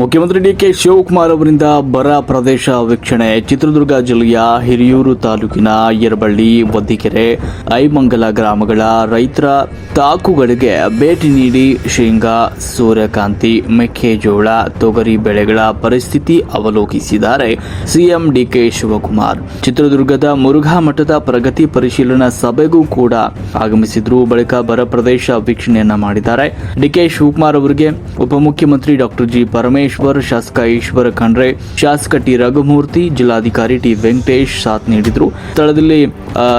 ಮುಖ್ಯಮಂತ್ರಿ ಡಿಕೆ ಶಿವಕುಮಾರ್ ಅವರಿಂದ ಬರ ಪ್ರದೇಶ ವೀಕ್ಷಣೆ. ಚಿತ್ರದುರ್ಗ ಜಿಲ್ಲೆಯ ಹಿರಿಯೂರು ತಾಲೂಕಿನ ಯರಬಳ್ಳಿ, ವದ್ದಿಕೆರೆ, ಐಮಂಗಲ ಗ್ರಾಮಗಳ ರೈತರ ತಾಕುಗಳಿಗೆ ಭೇಟಿ ನೀಡಿ ಶೇಂಗಾ, ಸೂರ್ಯಕಾಂತಿ, ಮೆಕ್ಕೆಜೋಳ, ತೊಗರಿ ಬೆಳೆಗಳ ಪರಿಸ್ಥಿತಿ ಅವಲೋಕಿಸಿದ್ದಾರೆ ಸಿಎಂ ಡಿಕೆ ಶಿವಕುಮಾರ್. ಚಿತ್ರದುರ್ಗದ ಮುರುಘಾ ಮಠದ ಪ್ರಗತಿ ಪರಿಶೀಲನಾ ಸಭೆಗೂ ಕೂಡ ಆಗಮಿಸಿದ್ರು. ಬಳಿಕ ಬರ ಪ್ರದೇಶ ವೀಕ್ಷಣೆಯನ್ನ ಮಾಡಿದ್ದಾರೆ. ಡಿಕೆ ಶಿವಕುಮಾರ್ ಅವರಿಗೆ ಉಪಮುಖ್ಯಮಂತ್ರಿ ಡಾಕ್ಟರ್ ಜಿ ಪರಮೇಶ್ವರ್, ಶಾಸಕ ಈಶ್ವರ ಖಂಡ್ರೆ, ಶಾಸಕ ಟಿ ರಘುಮೂರ್ತಿ, ಜಿಲ್ಲಾಧಿಕಾರಿ ಟಿ ವೆಂಕಟೇಶ್ ಸಾಥ್ ನೀಡಿದ್ರು. ಸ್ಥಳದಲ್ಲಿ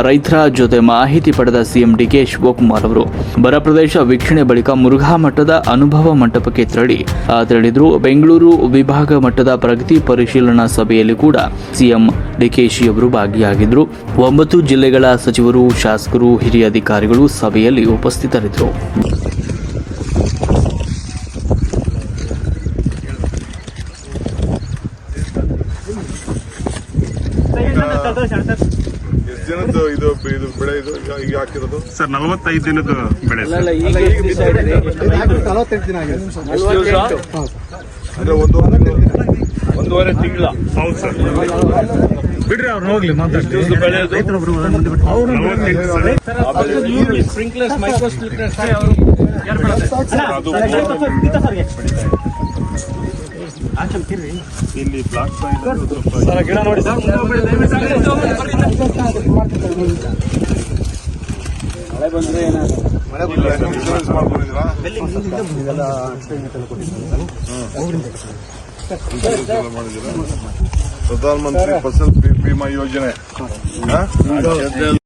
ರೈತರ ಜೊತೆ ಮಾಹಿತಿ ಪಡೆದ ಸಿಎಂ ಡಿಕೆ ಶಿವಕುಮಾರ್ ಅವರು ಬರ ಪ್ರದೇಶ ವೀಕ್ಷಣೆ ಬಳಿಕ ಮುರುಘಾ ಮಠದ ಅನುಭವ ಮಂಟಪಕ್ಕೆ ತೆರಳಿದ್ರು. ಬೆಂಗಳೂರು ವಿಭಾಗ ಮಟ್ಟದ ಪ್ರಗತಿ ಪರಿಶೀಲನಾ ಸಭೆಯಲ್ಲಿ ಕೂಡ ಸಿಎಂ ಡಿಕೆಶಿ ಅವರು ಭಾಗಿಯಾಗಿದ್ರು. 9 ಜಿಲ್ಲೆಗಳ ಸಚಿವರು, ಶಾಸಕರು, ಹಿರಿಯ ಅಧಿಕಾರಿಗಳು ಸಭೆಯಲ್ಲಿ ಉಪಸ್ಥಿತರಿದ್ದರು. ದಿನದ್ದು ಇದು ಬೆಳೆ ಇದು ಈಗ ಹಾಕಿರೋದು ಸರ್ 45 ದಿನದ ಬೆಳೆ ಅಂದ್ರೆ ಒಂದೂವರೆ ತಿಂಗಳ. ಹೌದು ಸರ್. ಬಿಡ್ರಿ ಅವ್ರು ಹೋಗ್ಲಿ ಮಾತಾಡ್ತೀವಿ. ಇಲ್ಲಿ ಬ್ಲಾಕ್ ಗಿಡ ನೋಡಿ ಸರ್. ಪ್ರಧಾನ ಮಂತ್ರಿ ಫಸಲ್ ಬಿಮಾ ಯೋಜನೆ